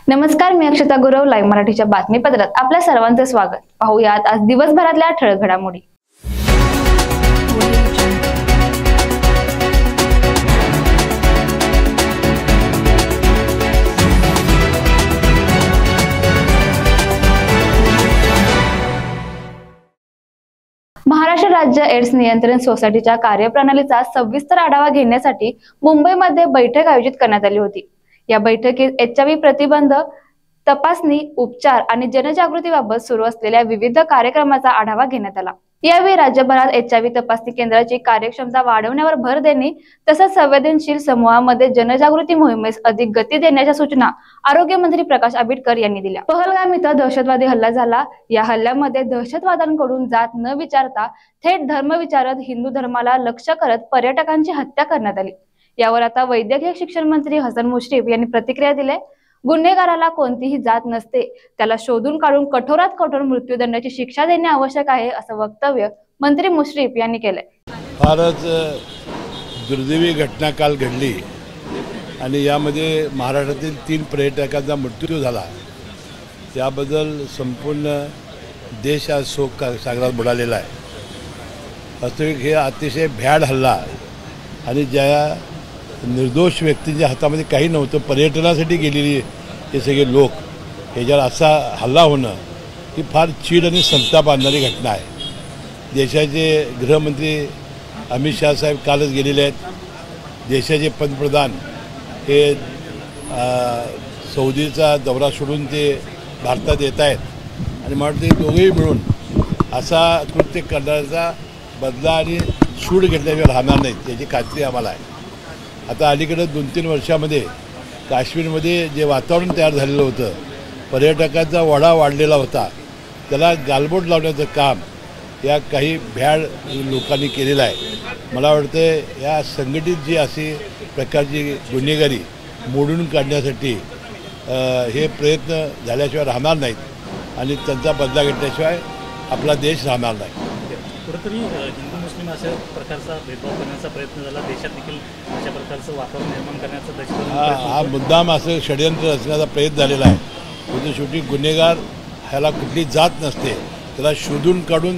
नमस्कार, मी अक्षता गुरव. लाईव्ह मराठीच्या बातमीपत्रात आपल्या सर्वांचे स्वागत. पाहूयात आज दिवसभरातल्या ठळक घडामोडी. महाराष्ट्र राज्य एड्स नियंत्रण सोसायटीच्या कार्यप्रणालीचा सविस्तर आढावा घेण्यासाठी मुंबईमध्ये बैठक आयोजित करण्यात आली होती. या बैठकीत HIV प्रतिबंध, तपासणी, उपचार आणि जनजागृतीबाबत सुरू असलेल्या विविध कार्यक्रमाचा आढावा घेण्यात आला. यावेळी राज्यभरात HIV तपासणी केंद्राची कार्यक्षमता वाढवण्यावर भर देणे तसंच संवेदनशील समूहामध्ये जनजागृती मोहिमेस अधिक गती देण्याच्या सूचना आरोग्य मंत्री प्रकाश आंबेडकर यांनी दिल्या. पहलगाम इथं दहशतवादी हल्ला झाला. या हल्ल्यामध्ये दहशतवाद्यांकडून जात न विचारता थेट धर्म विचारत हिंदू धर्माला लक्ष्य करत पर्यटकांची हत्या करण्यात आली. यावर आता वैद्यकीय शिक्षण मंत्री हसन मुश्रीफ यांनी प्रतिक्रिया दिली. गुन्हेगाराला कोणतीही जात नसते, त्याला शोधून काढून कठोरात कठोर मृत्यूदंडाची शिक्षा देणे आवश्यक आहे, असं वक्तव्य मंत्री मुश्रीफ यांनी केलंय. फारच दुर्दैवी घटना काल घडली आणि यामध्ये महाराष्ट्रातील 3 पर्यटकांचा मृत्यू झाला. त्याबद्दल संपूर्ण देश आज शोक सागरात बुडालेला आहे. वास्तविक हे अतिशय भ्याड हल्ला आणि ज्या निर्दोष व्यक्तींच्या हातामध्ये काही नव्हतं, पर्यटनासाठी गेलेली हे सगळे लोक, ह्याच्यावर असा हल्ला होणं ही फार चीड आणि संताप आणणारी घटना आहे. देशाचे गृहमंत्री अमित शाह साहेब कालच गेलेले आहेत. देशाचे पंतप्रधान हे सौदीचा दौरा सोडून ते भारतात येत आहेत आणि मला वाटतं दोघेही मिळून असा कृत्य करण्याचा बदला आणि सूड घेतल्याशिवाय राहणार नाहीत याची खात्री आम्हाला आहे. आता अलीकडे 2-3 वर्षामध्ये काश्मीरमध्ये जे वातावरण तयार झालेलं होतं, पर्यटकांचा ओढा वाढलेला होता, त्याला गालबोट लावण्याचं काम या काही भ्याड लोकांनी केलेलं आहे. मला वाटतं या संघटित जी अशी प्रकारची गुन्हेगारी मोडून काढण्यासाठी हे प्रयत्न झाल्याशिवाय राहणार नाहीत आणि त्यांचा बदला घेतल्याशिवाय आपला देश राहणार नाही. कुठेतरी हिंदू मुस्लिम अशा प्रकारचा भेदभाव करण्याचा प्रयत्न झाला. देशात देखील अशा प्रकारचं वातावरण निर्माण करण्याचा हा मुद्दाम असं षडयंत्र रचण्याचा प्रयत्न झालेला आहे. म्हणजे शेवटी गुन्हेगार ह्याला कुठली जात नसते, त्याला शोधून काढून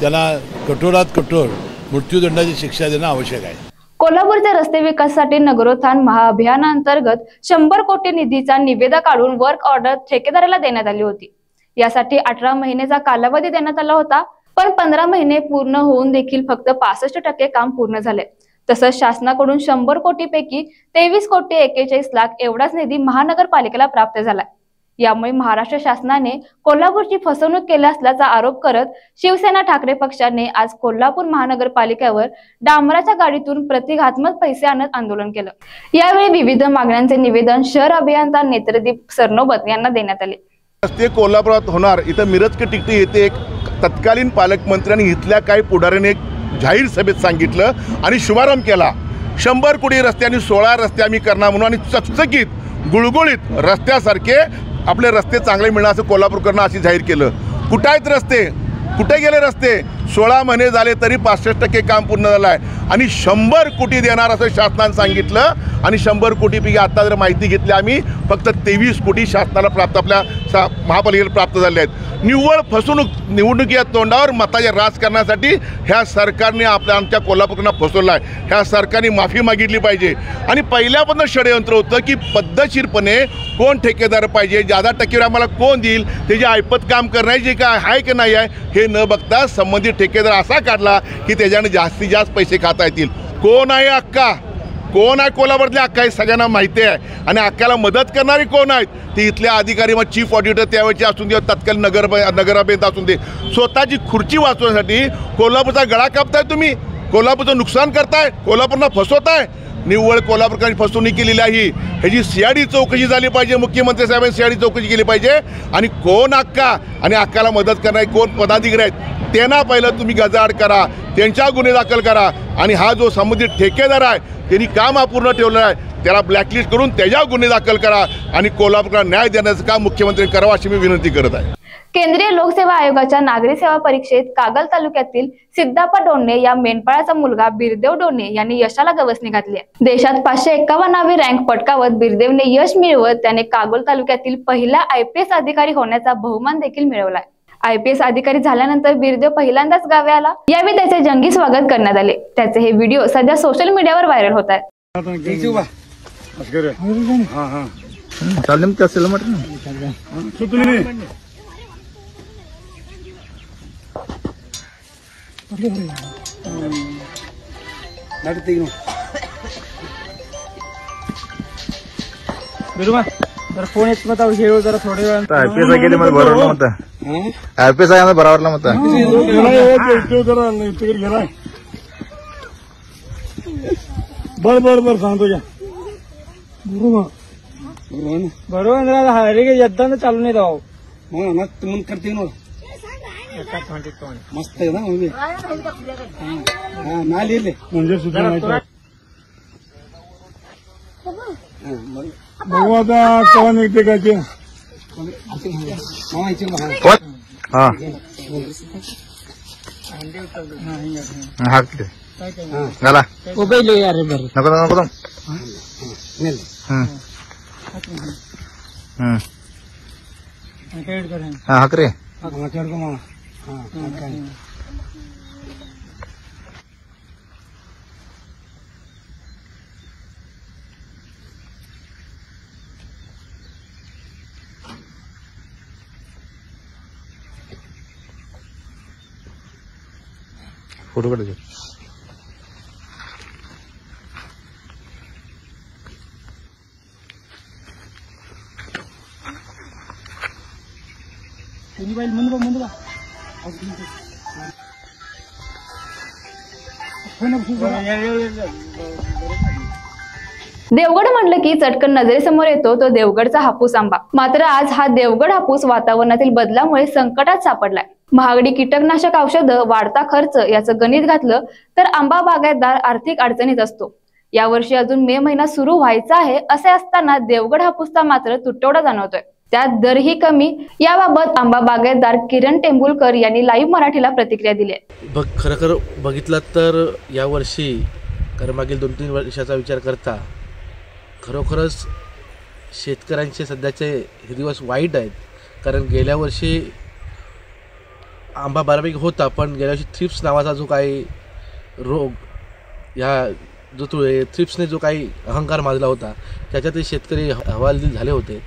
त्यांना कठोरात कठोर मृत्यूदंडाची शिक्षा देणं आवश्यक आहे. कोल्हापूरच्या रस्ते विकासासाठी नगरोत्थान महाअभियानाअंतर्गत 100 कोटी निधीचा निविदा काढून वर्क ऑर्डर ठेकेदाराला देण्यात आली होती. यासाठी 18 महिन्याचा कालावधी देण्यात आला होता, पण 15 महिने पूर्ण होऊन देखील फक्त 65% काम पूर्ण झाले. तसंच शासनाकडून 100 कोटीपैकी 23 कोटी 41 लाख एवढाच निधी महानगरपालिकेला प्राप्त झाला. यामुळे महाराष्ट्र शासनाने कोल्हापूरची फसवणूक केली असल्याचा आरोप करत शिवसेना ठाकरे पक्षाने आज कोल्हापूर महानगरपालिकेवर डांबराच्या गाडीतून प्रतिघात्मक पैसे आणत आंदोलन केलं. यावेळी विविध मागण्यांचे निवेदन शहर अभियंता नेत्रदीप सरनोबत यांना देण्यात आले. ते कोल्हापुरात होणार, इथं मिरज के टिकटी येथे एक तत्कालीन पालकमंत्र्यांनी इथल्या काही पुढाऱ्याने एक जाहीर सभेत सांगितलं आणि शुभारंभ केला. 100 कोटी रस्त्यांनी 16 रस्ते आम्ही करणार म्हणून आणि चकचकीत गुळगुळीत रस्त्यासारखे आपले रस्ते चांगले मिळणार असं कोल्हापूरकरांना अशी जाहीर केलं. कुठं आहेत रस्ते, कुठे गेले रस्ते? 16 महिने झाले तरी 65% काम पूर्ण झालं आहे आणि 100 कोटी देणार असं शासनानं सांगितलं आणि 100 कोटीपैकी आता जर माहिती घेतली आम्ही फक्त 23 कोटी शासनाला प्राप्त, आपल्या महापालिकेला प्राप्त झाले आहेत. निव्वळ फसवणूक, निवडणुकीच्या तोंडावर मताचे राज करण्यासाठी ह्या सरकारने आमच्या कोल्हापूरला फसवलं आहे. ह्या सरकारने माफी मागितली पाहिजे आणि पहिल्यापासून षडयंत्र होतं की पद्धतशीरपणे कोण ठेकेदार पाहिजे, जादा टक्केवारी आम्हाला कोण देईल, त्याची ऐपत काम करण्याची काय आहे की नाही आहे हे न बघता संबंधित ठेकेदार असा काढला की त्याच्याने जास्तीत जास्त पैसे खाता येतील. कोण आहे अक्का, कोण आहे कोल्हापूरतल्या अक्का हे सगळ्यांना माहिती आहे आणि अक्काला मदत करणारी कोण आहेत ते इथल्या अधिकारी, मग चीफ ऑडिटर त्यावेळेचे असून दे, तत्कालीन नगराभियंता असून दे, स्वतःची खुर्ची वाचवण्यासाठी कोल्हापूरचा गळा कापताय तुम्ही, कोल्हापूरचं नुकसान करताय, कोल्हापूरला फसवताय. निव्वळ कोल्हापूरकरांनी फसवणूक केलेली आहे. ह्याची CID चौकशी झाली पाहिजे. मुख्यमंत्री साहेबांनी CID चौकशी केली पाहिजे आणि कोण अक्का आणि अक्काला मदत करणारे कोण पदाधिकारी आहेत त्यांना पहिलं तुम्ही गजाआड करा. त्यांच्या गुन्हे दाखल करा आणि हा जो संबंधित ठेकेदार आहे त्यांनी काम अपूर्ण ठेवलं आहे त्याला ब्लॅकलिस्ट करून त्याच्या गुन्हे दाखल करा आणि कोल्हापूरला न्याय देण्याचं काम मुख्यमंत्र्यांनी करावं अशी मी विनंती करत आहे। केंद्रीय लोकसेवा आयोगाच्या नागरी सेवा परीक्षेत कागल तालुक्यातील सिद्धाप्पा डोणे या मेंढपाळाचा मुलगा बिरदेव डोणे यांनी यशाला गवसणी घातली आहे। देशात 551वी रँक पटकावत बिरदेवने यश मिळवत त्याने कागल तालुक्यातील पहिला IPS अधिकारी होण्याचा बहुमान देखील मिळवलाय। IPS अधिकारी झाल्यानंतर बिरदेव पहिल्यांदाच गावी आला, यावेळी त्याचे जंगी स्वागत करण्यात आले। त्याचे हे व्हिडिओ सध्या सोशल मीडियावर व्हायरल होत आहेत। फोन येत मत ಹೇಳು जरा थोडे वेळ IPS ಆಗಿದೆ ಮತ್ತೆ ಬರೋಲ್ಲ ಮತ್ತೆ IPS ಆಗಿದೆ ಬರೋಲ್ಲ ಮತ್ತೆ बर सांगतो या बरोबर ಅಂದ್ರೆ ಹರಿಗೆ ಎದ್ದಂತ ಚಾಲು नाही दाव ಮತ್ತೆ ಮುಂದೆ करते ನೋಡು मस्त आहे ना म्हणजे नाली इले म्हणजे सुद्धा भगवादा कोण येते का ते हा ಹಾಕ್ತಿದೆ ಗಲ ಮೊಬೈಲ್ ಯಾರು ಬರ್ರಿ नको नको ಹಾ ಹಾಕ್ರಿ फोटो काढ ಮುಂದೆ देवगड म्हणलं की चटकन नजरेसमोर येतो तो देवगडचा हापूस आंबा। मात्र आज हा देवगड हापूस वातावरणातील बदलामुळे संकटात सापडलाय। महागडी कीटकनाशक औषधं, वाढता खर्च याचं गणित घातलं तर आंबा बागायतदार आर्थिक अडचणीत असतो। यावर्षी अजून मे महिना सुरू व्हायचा आहे, असे असताना देवगड हापूसचा मात्र तुटवडा जाणवतोय, त्यात दरही कमी। याबाबत आंबा बागायतदार किरण टेंबुलकर यांनी लाईव्ह मराठीला प्रतिक्रिया दिली आहे। खरं बघितलं तर यावर्षी कारण मागील 2-3 वर्षाचा विचार करता खरोखरच शेतकऱ्यांचे सध्याचे हे दिवस वाईट आहेत। कारण गेल्या वर्षी आंबा बऱ्यापैकी होता, पण गेल्या वर्षी थ्रिप्स नावाचा जो काही रोग ह्या जो थ्रिप्सने जो काही अहंकार माजला होता त्याच्यातही शेतकरी हवालदिल झाले होते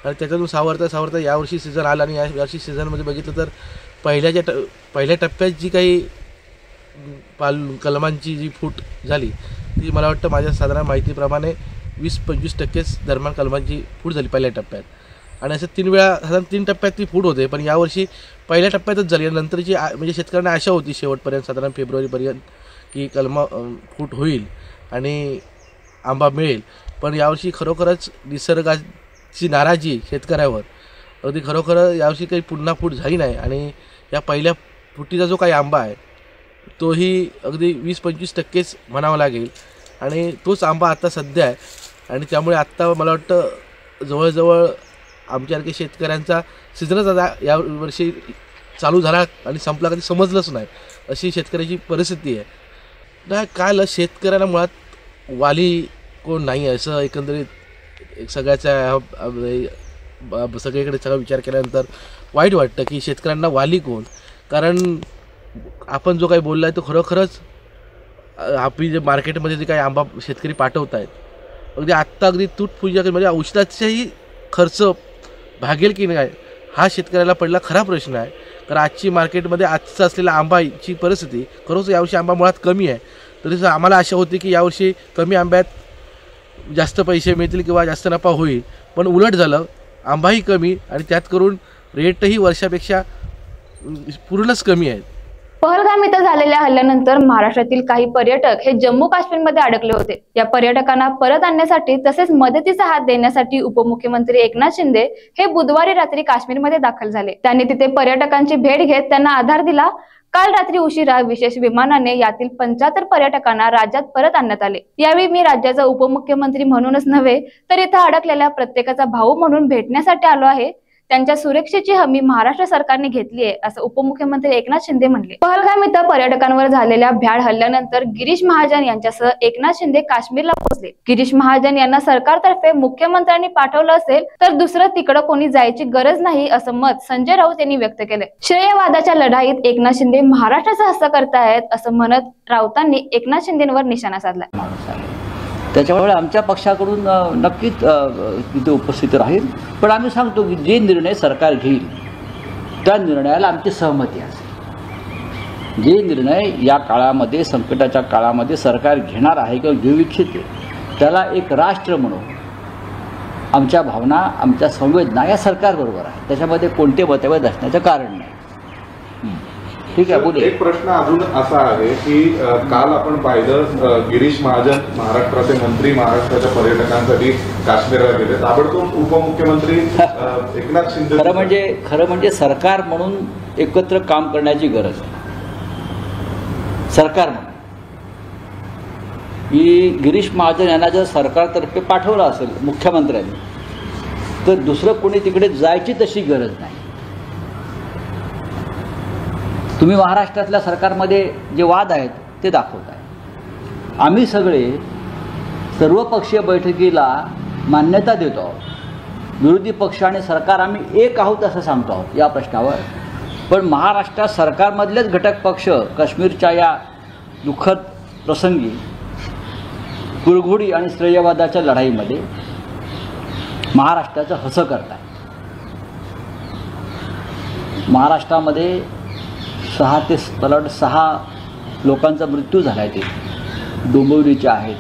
आणि त्याच्यातून सावरता यावर्षी सीझन आला आणि यावर्षी सीझनमध्ये बघितलं तर पहिल्या टप्प्यात जी काही कलमांची जी फूट झाली ती मला वाटतं माझ्या साधारण माहितीप्रमाणे 20-25% दरम्यान कलमांची फूट झाली पहिल्या टप्प्यात आणि असं 3 वेळा साधारण 3 टप्प्यात ती फूट होते। पण यावर्षी पहिल्या टप्प्यातच झाली आणि नंतरची म्हणजे शेतकऱ्यांना आशा होती शेवटपर्यंत साधारण फेब्रुवारीपर्यंत की कलमा फूट होईल आणि आंबा मिळेल। पण यावर्षी खरोखरच निसर्गाची नाराजी शेतकऱ्यावर अगदी खरोखर यावर्षी काही पुन्हा फूट झाली नाही आणि या पहिल्या फुटीचा जो काही आंबा आहे तोही अगदी 20-25% म्हणावं लागेल आणि तोच आंबा आता सध्या आहे आणि त्यामुळे आत्ता मला वाटतं जवळजवळ आमच्यासारख्या शेतकऱ्यांचा सीझनच आता यावर्षी चालू झाला आणि संपला कधी समजलंच नाही अशी शेतकऱ्याची परिस्थिती आहे। नाही काय शेतकऱ्याला मुळात वाली कोण नाही आहे असं एकंदरीत सगळ्याचा सगळीकडे सगळा विचार केल्यानंतर वाईट वाटतं की शेतकऱ्यांना वाली कोण। कारण आपण जो काही बोलला आहे तो खरोखरच आपली जे मार्केटमध्ये जे काही आंबा शेतकरी पाठवत आहेत अगदी आत्ता अगदी तुटपुंजा म्हणजे औषधाचाही खर्च भागेल की नाही हा शेतकऱ्याला पडला खरा प्रश्न आहे। कारण आजची मार्केटमध्ये आजचा असलेला आंबाची परिस्थिती खरोखर यावर्षी आंबा मुळात कमी आहे, तरी आम्हाला आशा होती की यावर्षी कमी आंब्यात जास्त पैसे मिळतील किंवा जास्त नफा होईल, पण उलट झालं, आंबाही कमी आणि त्यात करून रेटही वर्षापेक्षा पूर्णच कमी आहेत। पहलगाम इथं झालेल्या हल्ल्यानंतर महाराष्ट्रातील काही पर्यटक हे जम्मू काश्मीरमध्ये अडकले होते। या पर्यटकांना परत आणण्यासाठी तसेच मदतीचा हात देण्यासाठी उपमुख्यमंत्री एकनाथ शिंदे हे बुधवारी रात्री काश्मीरमध्ये दाखल झाले। त्यांनी तिथे पर्यटकांची भेट घेत त्यांना आधार दिला। काल रात्री उशिरा विशेष विमानाने यातील 75 पर्यटकांना राज्यात परत आणण्यात आले। यावेळी मी राज्याचा उपमुख्यमंत्री म्हणूनच नव्हे तर इथं अडकलेल्या प्रत्येकाचा भाऊ म्हणून भेटण्यासाठी आलो आहे। त्यांच्या सुरक्षेची हमी महाराष्ट्र सरकारने घेतली आहे, असं उपमुख्यमंत्री एकनाथ शिंदे म्हणले। पहलगाम इथं पर्यटकांवर झालेल्या भ्याड हल्ल्यानंतर गिरीश महाजन यांच्यासह एकनाथ शिंदे काश्मीरला पोहोचले। गिरीश महाजन यांना सरकारतर्फे मुख्यमंत्र्यांनी पाठवलं असेल तर दुसरं तिकडं कोणी जायची गरज नाही, असं मत संजय राऊत यांनी व्यक्त केले। श्रेयवादाच्या लढाईत एकनाथ शिंदे महाराष्ट्राचा हस्ता करतायत, असं म्हणत राऊतांनी एकनाथ शिंदेंवर निशाणा साधला। त्याच्यामुळे आमच्या पक्षाकडून नक्कीच तिथे उपस्थित राहील, पण आम्ही सांगतो की जे निर्णय सरकार घेईल त्या निर्णयाला आमची सहमती असेल। जे निर्णय या काळामध्ये, संकटाच्या काळामध्ये सरकार घेणार आहे किंवा घेऊ इच्छिते, त्याला एक राष्ट्र म्हणून आमच्या भावना, आमच्या संवेदना या सरकारबरोबर आहे। त्याच्यामध्ये कोणते मतभेद असण्याचं कारण नाही। ठीक आहे, बोलू। एक प्रश्न अजून असा आहे की काल आपण पाहिलं गिरीश महाजन महाराष्ट्राचे मंत्री महाराष्ट्राच्या पर्यटकांसाठी काश्मीरला गेले, ताबडतोब उपमुख्यमंत्री एकनाथ शिंदे। खरं म्हणजे सरकार म्हणून एकत्र काम करण्याची गरज आहे। सरकार म्हणून की गिरीश महाजन यांना जर सरकारतर्फे पाठवलं असेल मुख्यमंत्र्यांनी, तर दुसरं कोणी तिकडे जायची तशी गरज नाही। तुम्ही महाराष्ट्रातल्या सरकारमध्ये जे वाद आहेत ते दाखवताय। आम्ही सगळे सर्वपक्षीय बैठकीला मान्यता देतो आहोत। विरोधी पक्ष आणि सरकार आम्ही एक आहोत असं सांगतो आहोत या प्रश्नावर। पण महाराष्ट्रात सरकारमधलेच घटक पक्ष काश्मीरच्या या दुःखद प्रसंगी कुरघोडी आणि श्रेयवादाच्या लढाईमध्ये महाराष्ट्राचं हसं करताय। महाराष्ट्रामध्ये 6 लोकांचा मृत्यू झाला आहे। ते डोंबिवलीचे आहेत,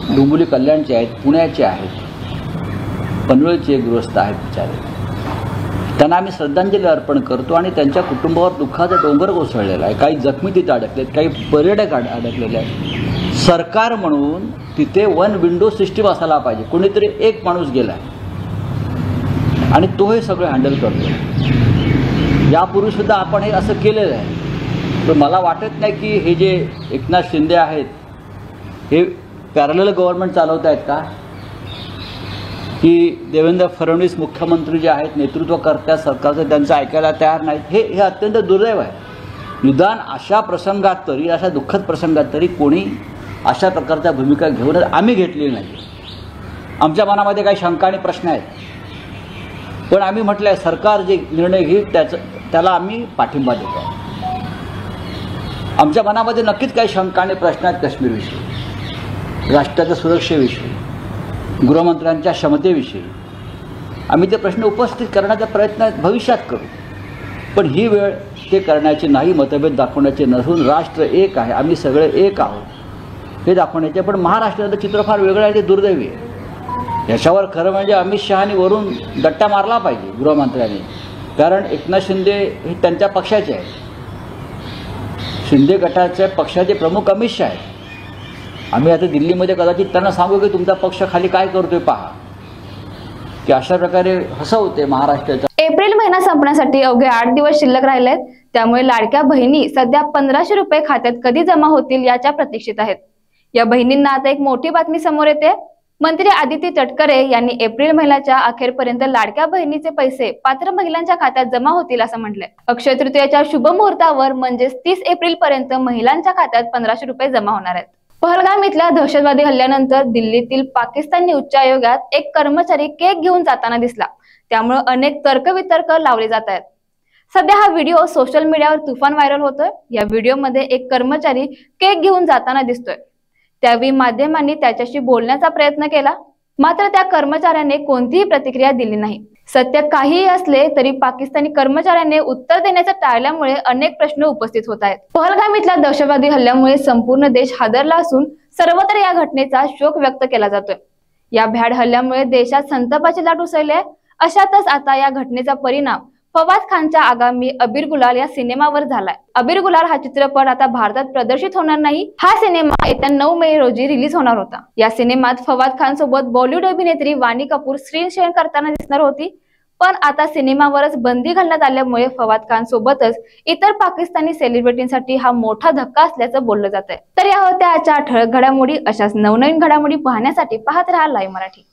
डोंबिवली कल्याणचे आहेत, पुण्याचे आहेत, पनवेलचे गृहस्थ आहेत बिचारे। त्यांना आम्ही श्रद्धांजली अर्पण करतो आणि त्यांच्या कुटुंबावर दुःखाचा डोंगर कोसळलेला आहे। काही जखमी तिथे अडकलेत, काही पर्यटक अडकलेले आहेत। सरकार म्हणून तिथे वन विंडो सिस्टीम असायला पाहिजे। कोणीतरी एक माणूस गेला आहे आणि तो हे सगळं हँडल करतो। यापूर्वीसुद्धा आपण हे असं केलेलं आहे। पण मला वाटत नाही की हे जे एकनाथ शिंदे आहेत हे पॅरलल गव्हर्नमेंट चालवत आहेत का, की देवेंद्र फडणवीस मुख्यमंत्री जे आहेत नेतृत्व करत्या सरकारचं त्यांचं ऐकायला तयार नाहीत। हे अत्यंत दुर्दैव आहे। निदान अशा प्रसंगात तरी, अशा दुःखद प्रसंगात तरी कोणी अशा प्रकारच्या भूमिका घेऊन आम्ही घेतलेली नाही। आमच्या मनामध्ये काही शंका आणि प्रश्न आहेत, पण आम्ही म्हटलं आहे सरकार जे निर्णय घेईल त्याला आम्ही पाठिंबा देतो। आमच्या मनामध्ये नक्कीच काही शंका आणि प्रश्न आहेत काश्मीरविषयी, राष्ट्राच्या सुरक्षेविषयी, गृहमंत्र्यांच्या क्षमतेविषयी। आम्ही ते प्रश्न उपस्थित करण्याचा प्रयत्न भविष्यात करू, पण ही वेळ ते करण्याची नाही, मतभेद दाखवण्याचे नसून राष्ट्र एक आहे, आम्ही सगळे एक आहोत हे दाखवण्याचे। पण महाराष्ट्राचं चित्र फार वेगळं आहे, ते दुर्दैवी आहे। याच्यावर खरं म्हणजे अमित शहानी वरून दट्टा मारला पाहिजे गृहमंत्र्यांनी, कारण एकनाथ शिंदे हे त्यांच्या पक्षाचे आहेत। शिंदे गटाच्या पक्षाचे प्रमुख अमित शहा आहेत। आम्ही आता दिल्लीमध्ये कदाचित त्यांना सांगू की तुमचा पक्ष खाली काय करतोय पहा, की अशा प्रकारे हसवते महाराष्ट्राचा। एप्रिल महिना संपण्यासाठी अवघे 8 दिवस शिल्लक राहिलेत, त्यामुळे लाडक्या बहिणी सध्या 1500 रुपये खात्यात कधी जमा होतील याच्या प्रतीक्षेत आहेत। या बहिणींना आता एक मोठी बातमी समोर येते। मंत्री आदिती तटकरे यांनी एप्रिल महिन्याच्या अखेरपर्यंत लाडक्या बहिणीचे पैसे पात्र महिलांच्या खात्यात जमा होतील असं म्हटलंय। अक्षय तृतीयेच्या शुभ मुहूर्तावर म्हणजेच 30 एप्रिल पर्यंत महिलांच्या खात्यात 1500 रुपये जमा होणार आहेत। पहलगाम इथल्या दहशतवादी हल्ल्यानंतर दिल्लीतील पाकिस्तानी उच्चायोगात एक कर्मचारी केक घेऊन जाताना दिसला, त्यामुळे अनेक तर्कवितर्क लावले जात आहेत। सध्या हा व्हिडिओ सोशल मीडियावर तुफान व्हायरल होतोय। या व्हिडिओमध्ये एक कर्मचारी केक घेऊन जाताना दिसतोय। त्यावेळी माध्यमांनी त्याच्याशी बोलण्याचा प्रयत्न केला, मात्र त्या कर्मचाऱ्याने कोणतीही प्रतिक्रिया दिली नाही। सत्य काहीही असले तरी पाकिस्तानी कर्मचाऱ्याने उत्तर देण्याचं टाळल्यामुळे अनेक प्रश्न उपस्थित होत आहेत। पहलगाम इथल्या दहशतवादी हल्ल्यामुळे संपूर्ण देश हादरला असून सर्वत्र या घटनेचा शोक व्यक्त केला जातोय। या भ्याड हल्ल्यामुळे देशात संतापाची लाट उसळली आहे। अशातच आता या घटनेचा परिणाम फवाद खानच्या आगामी अबीर गुलाल या सिनेमावर झालाय। अबीर गुलाल हा चित्रपट आता भारतात प्रदर्शित होणार नाही। हा सिनेमा येत्या 9 मे रोजी रिलीज होणार होता। या सिनेमात फवाद खान सोबत बॉलिवूड अभिनेत्री वाणी कपूर स्क्रीन शेअर करताना दिसणार होती, पण आता सिनेमावरच बंदी घालण्यात आल्यामुळे फवाद खान सोबतच इतर पाकिस्तानी सेलिब्रिटींसाठी हा मोठा धक्का असल्याचं बोललं जात आहे। तर या होत्या आजच्या ठळक घडामोडी। अशाच नवनवीन घडामोडी पाहण्यासाठी पाहत रहा लाईव्ह मराठी।